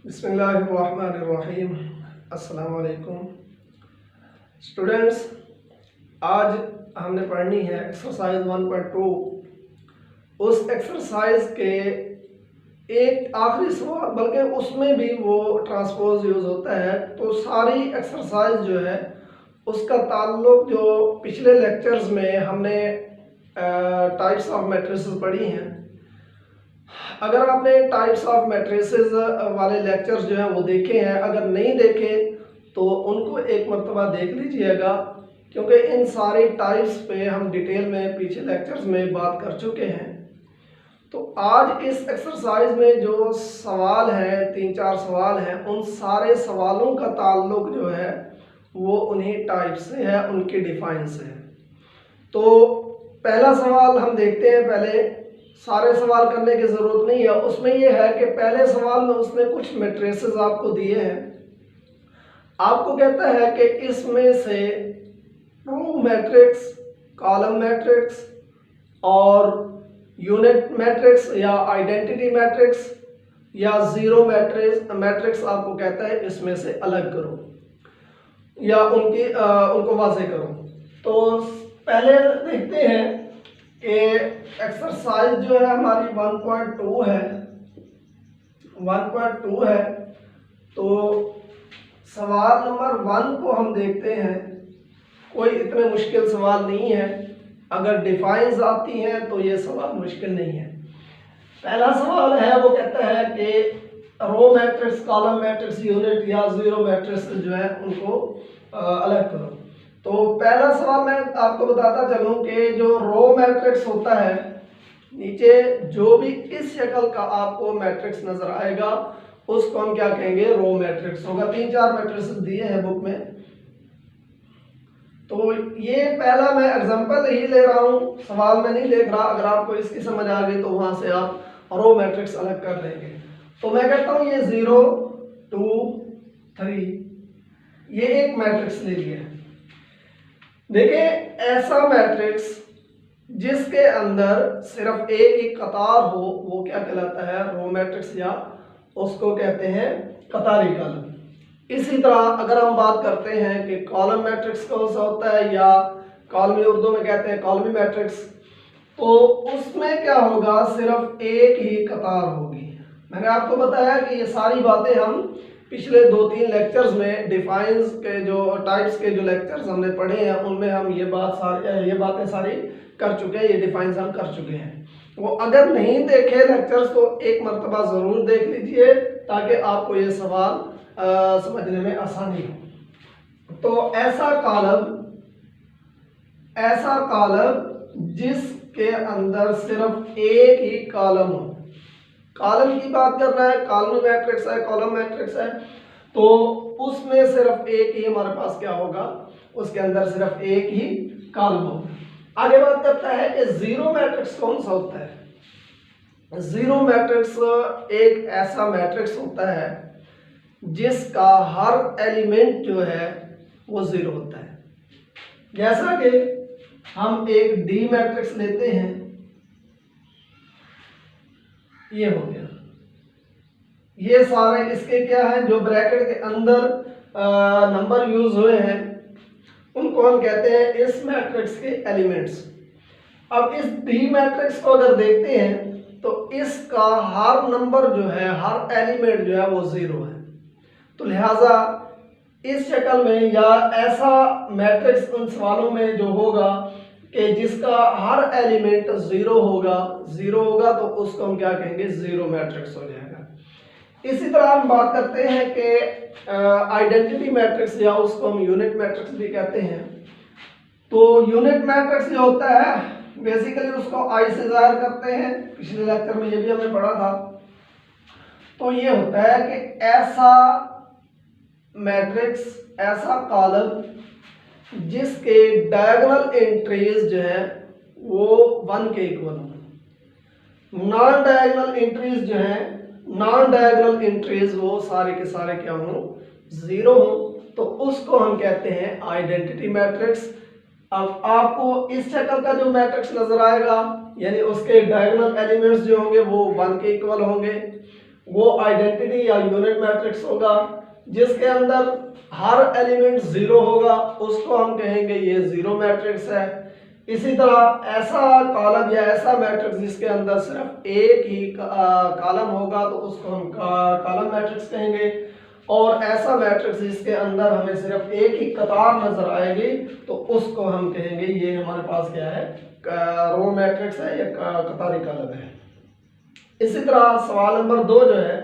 बिस्मिल्लाहिर्रहमानिर्रहीम। अस्सलाम वालेकुम स्टूडेंट्स, आज हमने पढ़नी है एक्सरसाइज 1.2। उस एक्सरसाइज के एक आखिरी सवाल, बल्कि उसमें भी वो ट्रांसपोज यूज़ होता है। तो सारी एक्सरसाइज जो है उसका ताल्लुक जो पिछले लेक्चर्स में हमने टाइप्स ऑफ मैट्रिसेस पढ़ी हैं, अगर आपने टाइप्स ऑफ मैट्रिसेस वाले लेक्चर्स जो हैं वो देखे हैं, अगर नहीं देखे तो उनको एक मरतबा देख लीजिएगा, क्योंकि इन सारी टाइप्स पे हम डिटेल में पीछे लेक्चर्स में बात कर चुके हैं। तो आज इस एक्सरसाइज में जो सवाल हैं, 3-4 सवाल हैं, उन सारे सवालों का ताल्लुक जो है वो उन्हीं टाइप से है, उनके डिफाइन से है। तो पहला सवाल हम देखते हैं। पहले सारे सवाल करने की ज़रूरत नहीं है, उसमें ये है कि पहले सवाल में उसने कुछ मैट्रिसेस आपको दिए हैं। आपको कहता है कि इसमें से रो मैट्रिक्स, कॉलम मैट्रिक्स और यूनिट मैट्रिक्स या आइडेंटिटी मैट्रिक्स या ज़ीरो मैट्रिक्स आपको कहता है इसमें से अलग करो या उनको वाज़े करो। तो पहले देखते हैं कि एक्सरसाइज जो है हमारी 1.2 है। 1.2 है तो सवाल नंबर 1 को हम देखते हैं। कोई इतने मुश्किल सवाल नहीं है, अगर डिफाइंस आती हैं तो ये सवाल मुश्किल नहीं है। पहला सवाल है, वो कहता है कि row matrix, column matrix, unit या ज़ीरो मैट्रिक्स जो है उनको अलग करो। तो पहला सवाल मैं आपको बताता चलूं कि जो रो मैट्रिक्स होता है, नीचे जो भी इस शक्ल का आपको मैट्रिक्स नजर आएगा उसको हम क्या कहेंगे, रो मैट्रिक्स होगा। 3-4 मैट्रिक्स दिए हैं बुक में, तो ये पहला मैं एग्जांपल ही ले रहा हूँ, सवाल में नहीं देख रहा। अगर आपको इसकी समझ आ गई तो वहां से आप रो मैट्रिक्स अलग कर देंगे। तो मैं कहता हूँ ये 0, 2, 3, ये एक मैट्रिक्स ले लिया। देखिए, ऐसा मैट्रिक्स जिसके अंदर सिर्फ एक ही कतार हो वो क्या कहलाता है, रो मैट्रिक्स, या उसको कहते हैं कतारी कॉलम। इसी तरह अगर हम बात करते हैं कि कॉलम मैट्रिक्स कौन सा होता है, या कॉलमी उर्दू में कहते हैं कॉलमी मैट्रिक्स, तो उसमें क्या होगा, सिर्फ एक ही कतार होगी। मैंने आपको बताया कि ये सारी बातें हम पिछले 2-3 लेक्चर्स में डिफाइंस के जो टाइप्स के जो लेक्चर्स हमने पढ़े हैं उनमें हम ये बातें सारी कर चुके हैं, ये डिफाइंस हम कर चुके हैं। वो अगर नहीं देखे लेक्चर्स तो एक मरतबा ज़रूर देख लीजिए, ताकि आपको ये सवाल समझने में आसानी हो। तो ऐसा कॉलम जिसके अंदर सिर्फ एक ही कॉलम हो, कॉलम की बात कर रहा है, कॉलम मैट्रिक्स है, कॉलम मैट्रिक्स है, तो उसमें सिर्फ एक ही हमारे पास क्या होगा, उसके अंदर सिर्फ एक ही कॉलम होगा। आगे बात करता है कि जीरो मैट्रिक्स कौन सा होता है। जीरो मैट्रिक्स एक ऐसा मैट्रिक्स होता है जिसका हर एलिमेंट जो है वो जीरो होता है। जैसा कि हम एक डी मैट्रिक्स लेते हैं, ये हो गया। ये सारे इसके क्या है, जो ब्रैकेट के अंदर नंबर यूज हुए हैं उनको हम कहते हैं इस मैट्रिक्स के एलिमेंट्स। अब इस डी मैट्रिक्स को अगर देखते हैं तो इसका हर नंबर जो है, हर एलिमेंट जो है वो जीरो है। तो लिहाजा इस शक्ल में या ऐसा मैट्रिक्स उन सवालों में जो होगा कि जिसका हर एलिमेंट जीरो होगा तो उसको हम क्या कहेंगे, जीरो मैट्रिक्स हो जाएगा। इसी तरह हम बात करते हैं कि आइडेंटिटी मैट्रिक्स, या उसको हम यूनिट मैट्रिक्स भी कहते हैं। तो यूनिट मैट्रिक्स जो होता है बेसिकली उसको आई से जाहिर करते हैं, पिछले लेक्चर में ये भी हमने पढ़ा था। तो ये होता है कि ऐसा मैट्रिक्स, ऐसा कॉलम जिसके डायगोनल एंट्रीज जो है वो 1 के इक्वल हो। नॉन डायगोनल एंट्रीज जो है, नॉन डायगोनल एंट्रीज वो सारे के सारे क्या हो, जीरो हो, तो उसको हम कहते हैं आइडेंटिटी मैट्रिक्स। अब आपको इस शक्ल का जो मैट्रिक्स नजर आएगा, यानी उसके डायगोनल एलिमेंट्स जो होंगे वो 1 के इक्वल होंगे, वो आइडेंटिटी या यूनिट मैट्रिक्स होगा। जिसके अंदर हर एलिमेंट जीरो होगा उसको हम कहेंगे ये जीरो मैट्रिक्स है। इसी तरह ऐसा कॉलम या ऐसा मैट्रिक्स जिसके अंदर सिर्फ एक ही कॉलम होगा तो उसको हम कॉलम मैट्रिक्स कहेंगे। और ऐसा मैट्रिक्स जिसके अंदर हमें सिर्फ एक ही कतार नजर आएगी तो उसको हम कहेंगे ये हमारे पास क्या है, रो मैट्रिक्स है या कतारी कॉलम है। इसी तरह सवाल नंबर 2 जो है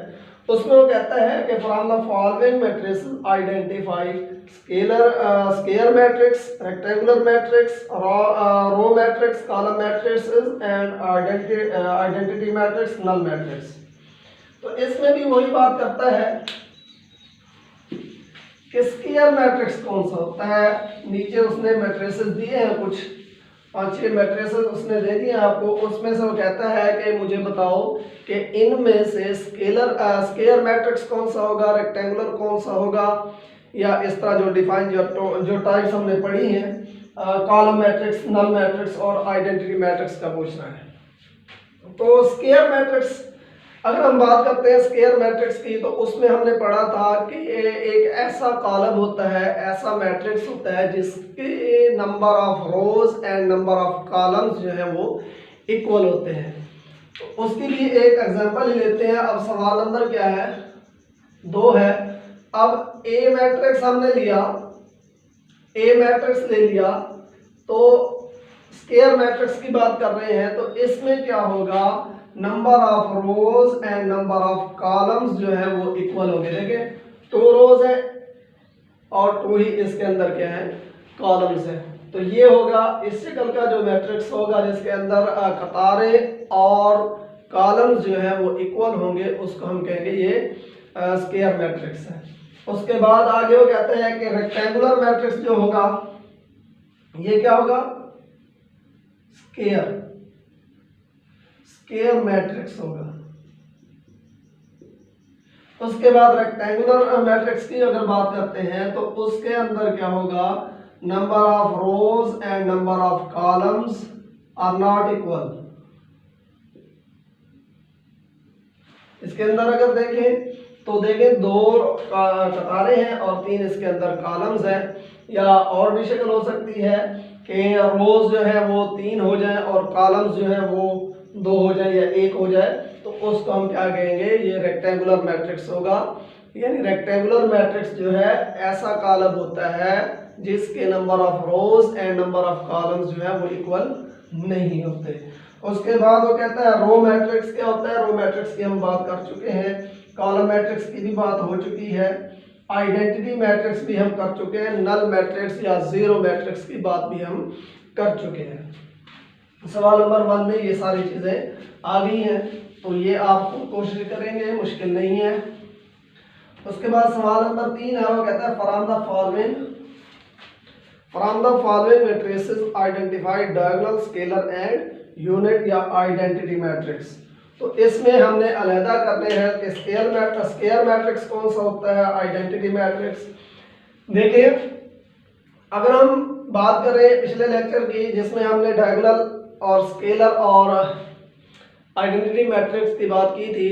उसमें वो कहता है कि from the following matrix identify scalar matrix, rectangular matrix, row matrix, column matrix and identity matrix, null matrix. तो इसमें भी वही बात करता है कि स्केलर मैट्रिक्स कौन सा होता है। नीचे उसने मैट्रिसेस दिए हैं, कुछ 5-6 मैट्रिसेस उसने दे दिए आपको। उसमें से वो कहता है कि मुझे बताओ कि इनमें से स्केलर मैट्रिक्स कौन सा होगा, रेक्टेंगुलर कौन सा होगा, या इस तरह जो डिफाइन जो टाइप्स हमने पढ़ी हैं, कॉलम मैट्रिक्स, नल मैट्रिक्स और आइडेंटिटी मैट्रिक्स का पूछना है। तो स्केलर मैट्रिक्स अगर हम बात करते हैं स्केलर मैट्रिक्स की, तो उसमें हमने पढ़ा था कि एक ऐसा कॉलम होता है, ऐसा मैट्रिक्स होता है जिसके number of rows and number of columns जो है वो इक्वल होते हैं। तो उसके लिए एक एग्जांपल ही लेते हैं। अब सवाल नंबर क्या है, 2 है। अब ए मैट्रिक्स हमने लिया, ए मैट्रिक्स ले लिया, तो स्केलर मैट्रिक्स की बात कर रहे हैं तो इसमें क्या होगा, number of rows and number of columns जो है वो इक्वल होंगे। देखिए 2 रोज है और 2 ही इसके अंदर क्या है, कॉलम्स है। तो ये होगा इस शक्ल का जो मैट्रिक्स होगा जिसके अंदर कतारें और कॉलम्स जो है वो इक्वल होंगे, उसको हम कहेंगे ये स्केलर मैट्रिक्स है। उसके बाद आगे वो कहते हैं कि रेक्टेंगुलर मैट्रिक्स जो होगा ये क्या होगा, स्केलर मैट्रिक्स होगा। उसके बाद रेक्टेंगुलर मैट्रिक्स की अगर बात करते हैं तो उसके अंदर क्या होगा, number of rows and number of columns are not equal. इसके अंदर अगर देखें तो देखें 2 कतारें हैं और 3 इसके अंदर कॉलम्स हैं। या और भी शक्ल हो सकती है कि रोज जो है वो 3 हो जाए और कॉलम्स जो है वो 2 हो जाए या 1 हो जाए, तो उसको हम क्या कहेंगे, ये रेक्टेंगुलर मैट्रिक्स होगा। यानी रेक्टेंगुलर मैट्रिक्स जो है ऐसा कॉलम होता है जिसके number of rows and number of columns जो है वो इक्वल नहीं होते। उसके बाद वो कहता है रो मैट्रिक्स क्या होता है, रो मैट्रिक्स की हम बात कर चुके हैं, कॉलम मैट्रिक्स की भी बात हो चुकी है, आइडेंटिटी मैट्रिक्स भी हम कर चुके हैं, नल मैट्रिक्स या जीरो मैट्रिक्स की बात भी हम कर चुके हैं। सवाल नंबर 1 में ये सारी चीजें आ गई हैं, तो ये आप कोशिश करेंगे, मुश्किल नहीं है। उसके बाद सवाल नंबर 3 है, वो कहता है from the following matrices identify diagonal, scalar and unit या आइडेंटिटी मैट्रिक्स। तो इसमें हमने अलहदा करने हैं कि स्केलर मैट्रिक्स कौन सा होता है, आइडेंटिटी मैट्रिक्स। देखिए अगर हम बात करें पिछले लेक्चर की जिसमें हमने डायगोनल और स्केलर और आइडेंटिटी मैट्रिक्स की बात की थी,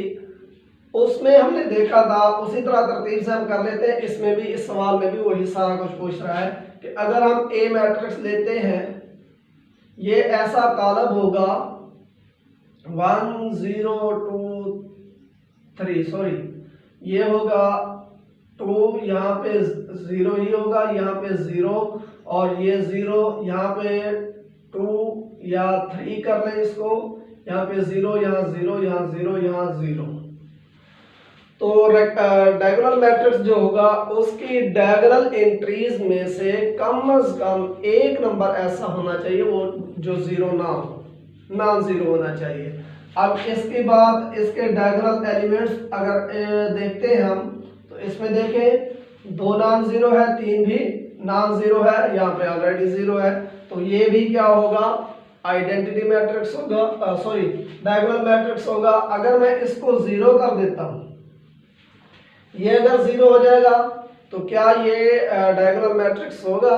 उसमें हमने देखा था, उसी तरह तरतीब से हम कर लेते हैं। इसमें भी, इस सवाल में भी वही सारा कुछ पूछ रहा है कि अगर हम ए मैट्रिक्स लेते हैं, ये ऐसा कॉलम होगा 1 0 2 3, सॉरी ये होगा 2, यहाँ पे 0 ही होगा, यहाँ पे 0 और ये 0, यहाँ पे 2 या 3 कर लें इसको, यहाँ पे 0, यहाँ 0, यहाँ 0, यहाँ 0। तो डायगोनल मैट्रिक्स जो होगा उसकी डायगोनल एंट्रीज में से कम एक नंबर ऐसा होना चाहिए वो जो 0 ना हो, नॉन 0 होना चाहिए। अब इसके बाद इसके डायगोनल एलिमेंट्स अगर देखते हैं हम, तो इसमें देखें 2 नॉन 0 है, 3 भी नॉन 0 है, यहाँ पे ऑलरेडी 0 है, तो ये भी क्या होगा, आइडेंटिटी मैट्रिक्स होगा, सॉरी डायगोनल मैट्रिक्स होगा। अगर मैं इसको 0 कर देता हूँ, ये अगर 0 हो जाएगा तो क्या ये डायगोनल मैट्रिक्स होगा?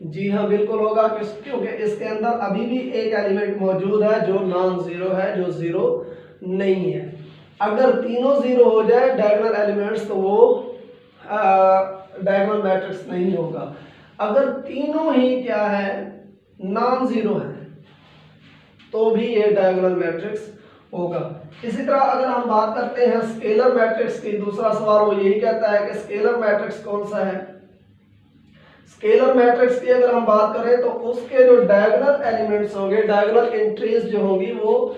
जी हाँ, बिल्कुल होगा, क्योंकि इसके अंदर अभी भी एक एलिमेंट मौजूद है जो नॉन 0 है, जो 0 नहीं है। अगर तीनों जीरो हो जाए डायगोनल एलिमेंट्स तो वो डायगोनल मैट्रिक्स नहीं होगा। अगर तीनों ही क्या है नॉन जीरो है तो भी ये डायगोनल मैट्रिक्स होगा। इसी तरह अगर हम बात करते हैं स्केलर मैट्रिक्स की, दूसरा सवाल वो यही कहता है कि स्केलर मैट्रिक्स कौन सा है। स्केलर मैट्रिक्स की अगर हम बात करें तो उसके जो डायगोनल एलिमेंट्स होंगे, डायगोनल एंट्रीज जो होंगी वो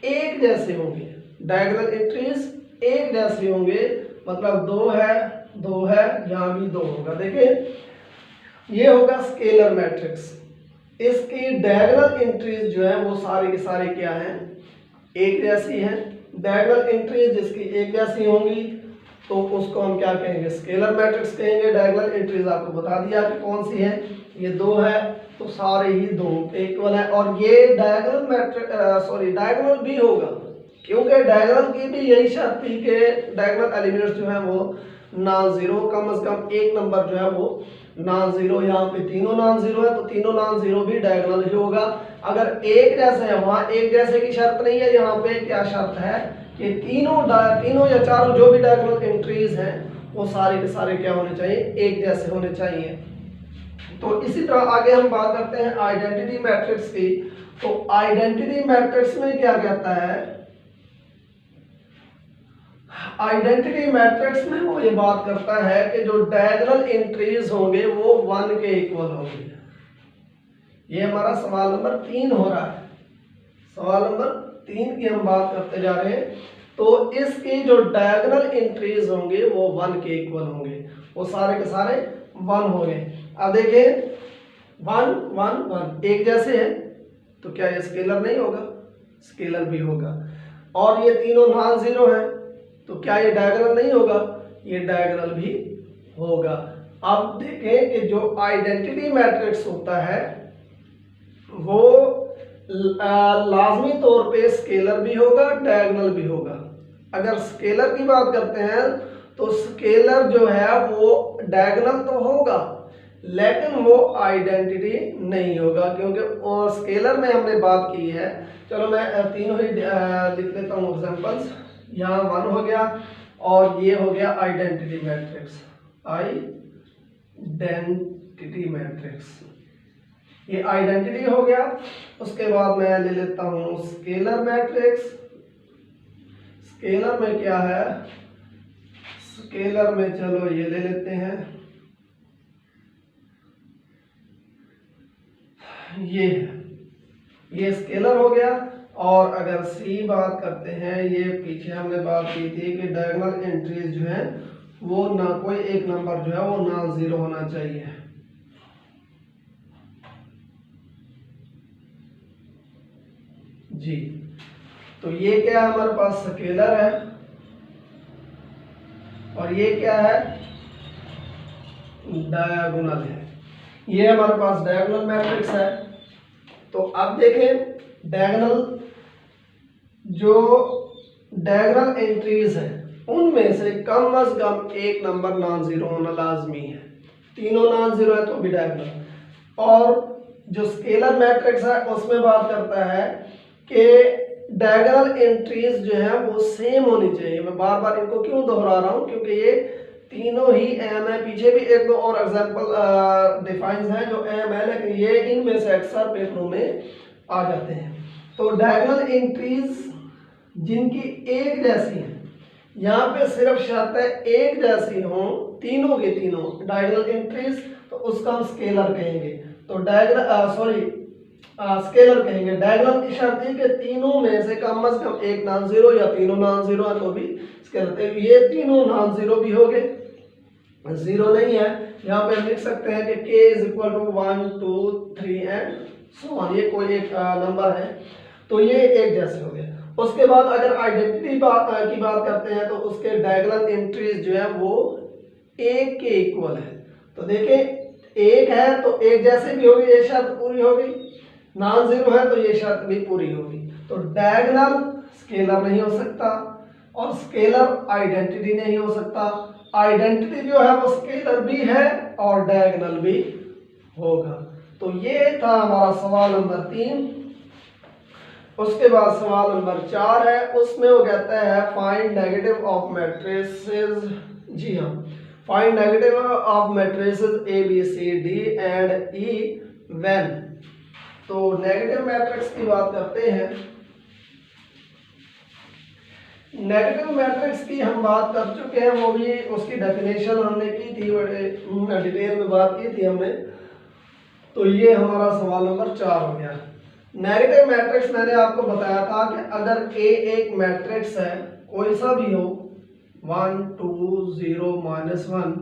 एक जैसे होंगे। डायगोनल एंट्रीज एक जैसे होंगे, मतलब दो है यहाँ भी दो होगा। देखिए ये होगा स्केलर मैट्रिक्स। इसकी डायगोनल एंट्रीज जो है वो सारे के सारे क्या हैं, एक जैसी हैं। डायगोनल एंट्रीज जिसकी एक जैसी होंगी तो उसको हम क्या कहेंगे, स्केलर मैट्रिक्स कहेंगे। डायगोनल एंट्रीज आपको बता दिया कि कौन सी है, ये दो है तो सारे ही दो इक्वल है। और ये डायगोनल मैट्रिक्स डायगोनल भी होगा, क्योंकि डायगोनल की भी यही शर्त थी कि डायगोनल एलिमेंट्स जो है वो नॉन जीरो, कम से कम एक नंबर जो है वो नॉन जीरो। यहाँ पे तीनों नॉन जीरो है तो तीनों नॉन जीरो भी डायगोनल ही होगा। अगर एक जैसे है, वहाँ एक जैसे की शर्त नहीं है, यहाँ पे क्या शर्त है कि तीनों या चारों जो भी डायगोनल एंट्रीज हैं वो सारे के सारे क्या होने चाहिए, एक जैसे होने चाहिए। तो इसी तरह आगे हम बात करते हैं आइडेंटिटी मैट्रिक्स की। तो आइडेंटिटी मैट्रिक्स में क्या कहता है, आइडेंटिटी मैट्रिक्स में वो ये बात करता है कि जो डायगोनल एंट्रीज होंगे वो 1 के इक्वल होंगे। ये हमारा सवाल नंबर 3 हो रहा है। सवाल नंबर 3 की हम बात करते जा रहे हैं। तो इसकी जो डायगोनल एंट्रीज होंगे वो 1 के इक्वल होंगे, वो सारे के सारे 1 होंगे। अब देखिए 1 1 1 एक जैसे है तो क्या ये स्केलर नहीं होगा, स्केलर भी होगा। और ये तीनों नॉन जीरो हैं तो क्या ये डायगोनल नहीं होगा, ये डायगोनल भी होगा। अब देखें कि जो आइडेंटिटी मैट्रिक्स होता है वो लाजमी तौर पे स्केलर भी होगा, डायगोनल भी होगा। अगर स्केलर की बात करते हैं तो स्केलर जो है वो डायगोनल तो होगा लेकिन वो आइडेंटिटी नहीं होगा, क्योंकि और स्केलर में हमने बात की है। चलो मैं तीनों ही लिख देता हूँ एग्जांपल्स। यहाँ 1 हो गया और ये हो गया आइडेंटिटी मैट्रिक्स, आइडेंटिटी मैट्रिक्स, ये आइडेंटिटी हो गया। उसके बाद मैं ले लेता हूँ स्केलर मैट्रिक्स। स्केलर में क्या है, स्केलर में चलो ये ले लेते हैं, ये स्केलर हो गया। और अगर सी बात करते हैं, ये पीछे हमने बात की थी कि डायगोनल एंट्रीज जो है वो ना कोई एक नंबर जो है वो नॉन जीरो होना चाहिए। जी तो ये क्या है, हमारे पास स्केलर है और ये क्या है, डायगोनल है। ये हमारे पास डायगोनल मैट्रिक्स है। तो अब देखें डायगोनल, जो डायगोनल एंट्रीज है उनमें से कम एक नंबर नॉन जीरो होना लाजमी है। तीनों नॉन जीरो है तो भी डायगोनल। और जो स्केलर मैट्रिक्स है उसमें बात करता है कि डायगोनल एंट्रीज जो है वो सेम होनी चाहिए। मैं बार बार इनको क्यों दोहरा रहा हूँ, क्योंकि ये तीनों ही एम है। पीछे भी एक दो और एग्जांपल डिफाइंस हैं जो एम है, लेकिन ये इनमें से अक्सर पेपरों में आ जाते हैं। तो डायगोनल एंट्रीज जिनकी एक जैसी है, यहाँ पे सिर्फ शर्त है एक जैसी हो तीनों के तीनों डायगोनल एंट्रीज, तो उसका हम स्केलर कहेंगे। तो स्केलर कहेंगे। डायगोनल की शर्त है कि तीनों में से कम एक नॉन जीरो या तीनों नॉन जीरो है तो भी स्केलर। ये तीनों नॉन जीरो भी हो गए, जीरो नहीं है। यहाँ पे हम लिख सकते हैं कि k is equal to 1 2 3 and so on, ये कोई एक नंबर है तो ये एक जैसे हो गए। उसके बाद अगर आइडेंटिटी की बात करते हैं तो उसके डायगोनल एंट्रीज जो है वो एक के इक्वल है। तो देखें एक है तो एक जैसे भी होगी, ये शर्त पूरी होगी। नॉन जीरो है तो ये शर्त भी पूरी होगी। तो डायगोनल स्केलर नहीं हो सकता और स्केलर आइडेंटिटी नहीं हो सकता। आइडेंटिटी जो है वो स्केलर भी है और डायगोनल भी होगा। तो ये था हमारा सवाल नंबर 3। उसके बाद सवाल नंबर 4 है, उसमें वो कहता है फाइंड नेगेटिव ऑफ मैट्रिसेस। जी हाँ, find negative of matrices A B C D and E when. तो नेगेटिव मैट्रिक्स की बात करते हैं। नेगेटिव मैट्रिक्स की हम बात कर चुके हैं, वो भी उसकी डेफिनेशन हमने की थी, बड़े डिटेल में बात की थी हमने। तो ये हमारा सवाल नंबर 4 हो गया। नेगेटिव मैट्रिक्स मैंने आपको बताया था कि अगर ए एक मैट्रिक्स है, कोई सा भी हो 1 2 0 -1,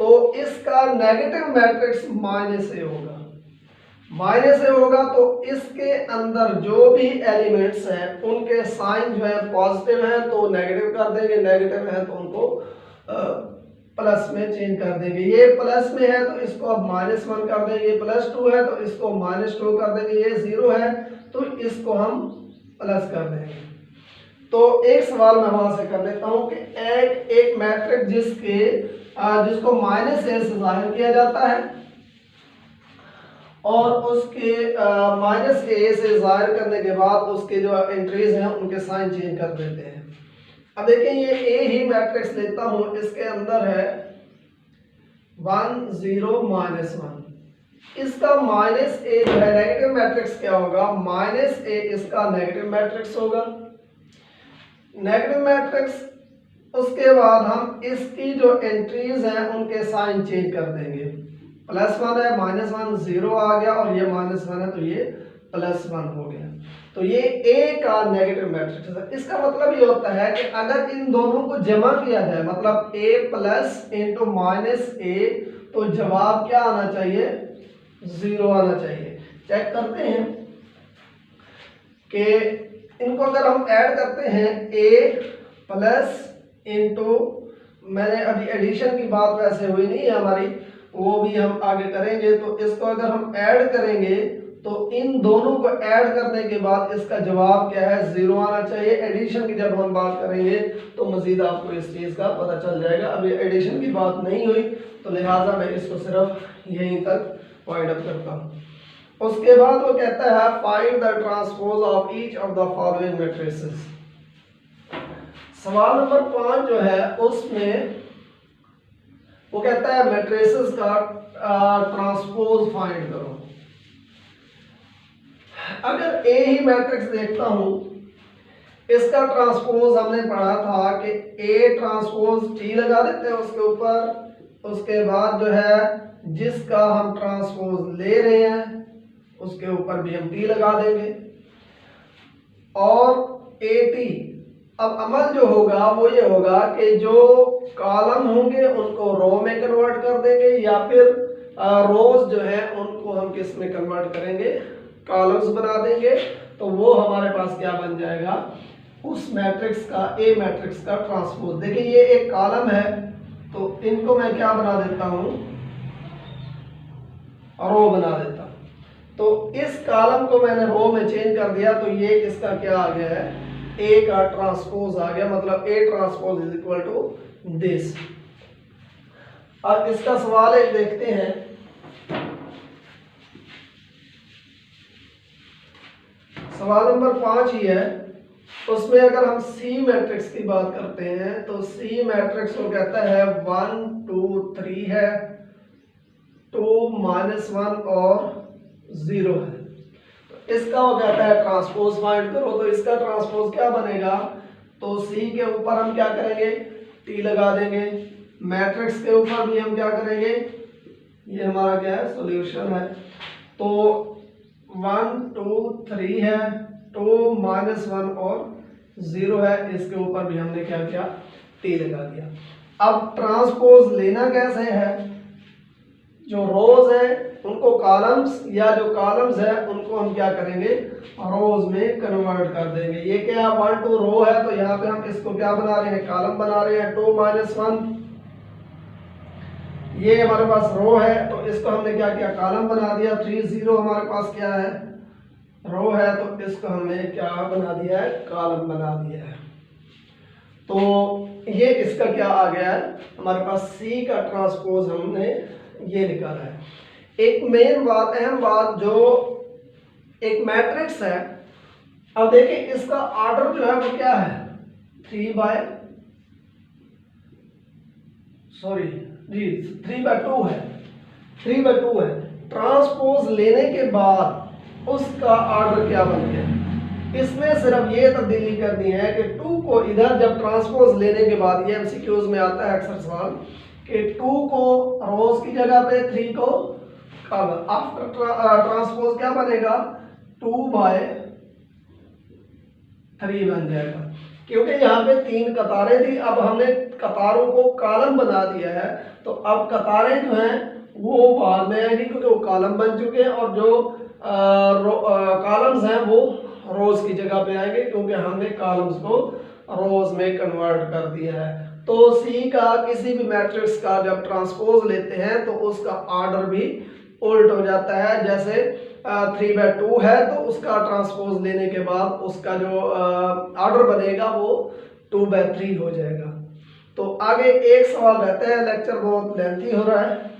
तो इसका नेगेटिव मैट्रिक्स माइनस ए होगा। माइनस ए होगा तो इसके अंदर जो भी एलिमेंट्स हैं उनके साइन जो है पॉजिटिव हैं तो नेगेटिव कर देंगे, नेगेटिव है तो उनको प्लस में चेंज कर देंगे। ये प्लस में है तो इसको अब -1 कर देंगे, +2 है तो इसको -2 कर देंगे, ये 0 है तो इसको हम प्लस कर देंगे। तो एक सवाल मैं वहां से कर लेता हूं कि एक मैट्रिक्स जिसको -a से जाहिर किया जाता है और उसके -a से जाहिर करने के बाद उसके जो एंट्रीज हैं उनके साइन चेंज कर देते हैं। अब देखिए ये ए ही मैट्रिक्स लेता हूं, इसके अंदर है 1 0 -1, इसका -a जो है नेगेटिव मैट्रिक्स क्या होगा, -a इसका नेगेटिव मैट्रिक्स होगा। नेगेटिव मैट्रिक्स उसके बाद हम इसकी जो एंट्रीज हैं उनके साइन चेंज कर देंगे। +1 है, -1 0 आ गया और ये -1 है तो ये +1 हो गया। तो ये ए का नेगेटिव मैट्रिक्स है। इसका मतलब ये होता है कि अगर इन दोनों को जमा किया जाए, मतलब a प्लस इंटू -a, तो जवाब क्या आना चाहिए, 0 आना चाहिए। चेक करते हैं कि इनको अगर हम ऐड करते हैं a प्लस इंटू, मैंने अभी एडिशन की बात वैसे हुई नहीं है हमारी, वो भी हम आगे करेंगे। तो इसको अगर हम ऐड करेंगे तो इन दोनों को ऐड करने के बाद इसका जवाब क्या है, 0 आना चाहिए। एडिशन की जब हम बात करेंगे तो मजीद आपको इस चीज़ का पता चल जाएगा। अभी एडिशन की बात नहीं हुई तो लिहाजा मैं इसको सिर्फ यहीं तक पॉइंट अप करता हूँ। उसके बाद वो कहता है find the transpose of each of the following matrices. सवाल नंबर 5 जो है उसमें वो कहता है मैट्रिसेस का ट्रांसपोज फाइंड करो। अगर ए ही मैट्रिक्स देखता हूं, इसका ट्रांसपोज हमने पढ़ा था कि ए ट्रांसपोज टी लगा देते हैं उसके ऊपर। उसके बाद जो है जिसका हम ट्रांसपोज ले रहे हैं उसके ऊपर भी हम टी लगा देंगे और ए टी। अब अमल जो होगा वो ये होगा कि जो कॉलम होंगे उनको रो में कन्वर्ट कर देंगे या फिर रोज जो है उनको हम किस में कन्वर्ट करेंगे, कॉलम्स बना देंगे। तो वो हमारे पास क्या बन जाएगा, उस मैट्रिक्स का, ए मैट्रिक्स का ट्रांसपोज। देखिए ये एक कॉलम है तो इनको मैं क्या बना देता हूं, रो बना देता हूं। तो इस कॉलम को मैंने रो में चेंज कर दिया तो ये इसका क्या आ गया है, ए का ट्रांसपोज आ गया। मतलब A transpose is equal to this. अब इसका सवाल एक देखते हैं। सवाल नंबर 5 ही है, उसमें अगर हम सी मैट्रिक्स की बात करते हैं तो सी मैट्रिक्स को कहता है 1 2 3 है, 2 -1 और 0 है। तो इसका वो कहता है ट्रांसपोज फाइंड करो। तो इसका ट्रांसपोज क्या बनेगा, तो सी के ऊपर हम क्या करेंगे, टी लगा देंगे। मैट्रिक्स के ऊपर भी हम क्या करेंगे, ये हमारा क्या है, सॉल्यूशन है। तो 1 2 3 है, 2 -1 और 0 है, इसके ऊपर भी हमने क्या किया, टी लगा दिया। अब ट्रांसपोज लेना कैसे है, जो रोज है उनको कॉलम्स, या जो कॉलम्स है उनको हम क्या करेंगे, रोज में कन्वर्ट कर देंगे। ये क्या 1 2 रो है तो यहाँ पे हम इसको क्या बना रहे हैं, कॉलम बना रहे हैं। 2 -1 ये हमारे पास रो है तो इसको हमने क्या किया, कॉलम बना दिया। 3 0 हमारे पास क्या है, रो है तो इसको हमने क्या बना दिया है, कॉलम बना दिया है। तो ये इसका क्या आ गया है, हमारे पास सी का ट्रांसपोज हमने ये निकाला है। एक मेन बात, अहम बात, जो एक मैट्रिक्स है अब देखिए इसका ऑर्डर जो है वो क्या है, 3/2 है, 3/2 है। ट्रांसपोज लेने के बाद उसका ऑर्डर क्या बन गया, इसमें सिर्फ ये तब्दीली करनी है कि 2 को इधर जब ट्रांसपोज लेने के बाद, ये एमसीक्यूज में आता है अक्सर सवाल कि 2 को रोज की जगह पे 3 को कॉलम, आफ्टर ट्रांसपोज क्या बनेगा, 2/3 बन जाएगा। क्योंकि यहाँ पे 3 कतारें थी, अब हमने कतारों को कॉलम बना दिया है, तो अब कतारें जो हैं वो बाद में आएंगी क्योंकि वो कॉलम बन चुके हैं, और जो कॉलम्स हैं वो रोज की जगह पे आएंगे क्योंकि हमने कॉलम्स को रोज में कन्वर्ट कर दिया है। तो सी का किसी भी मैट्रिक्स का जब ट्रांसपोज लेते हैं तो उसका ऑर्डर भी उल्ट हो जाता है। जैसे 3/2 है तो उसका ट्रांसपोज लेने के बाद उसका जो ऑर्डर बनेगा वो 2/3 हो जाएगा। तो आगे एक सवाल रहता है, लेक्चर बहुत लेंथी हो रहा है,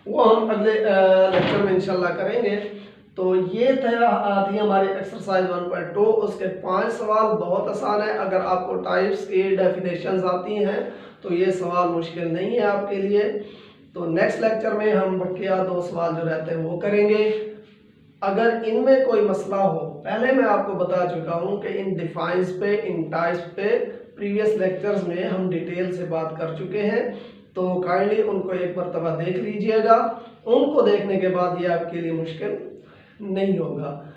वो हम अगले लेक्चर में इंशाल्लाह करेंगे। तो ये थी हमारी एक्सरसाइज 1.2, उसके 5 सवाल बहुत आसान है। अगर आपको टाइप्स की डेफिनेशंस आती हैं तो ये सवाल मुश्किल नहीं है आपके लिए। तो नेक्स्ट लेक्चर में हम बकिया 2 सवाल जो रहते हैं वो करेंगे। अगर इनमें कोई मसला हो, पहले मैं आपको बता चुका हूँ कि इन डिफाइंस पे, इन टाइप्स पे प्रीवियस लेक्चर्स में हम डिटेल से बात कर चुके हैं, तो काइंडली उनको एक मरतबा देख लीजिएगा। उनको देखने के बाद ये आपके लिए मुश्किल नहीं होगा।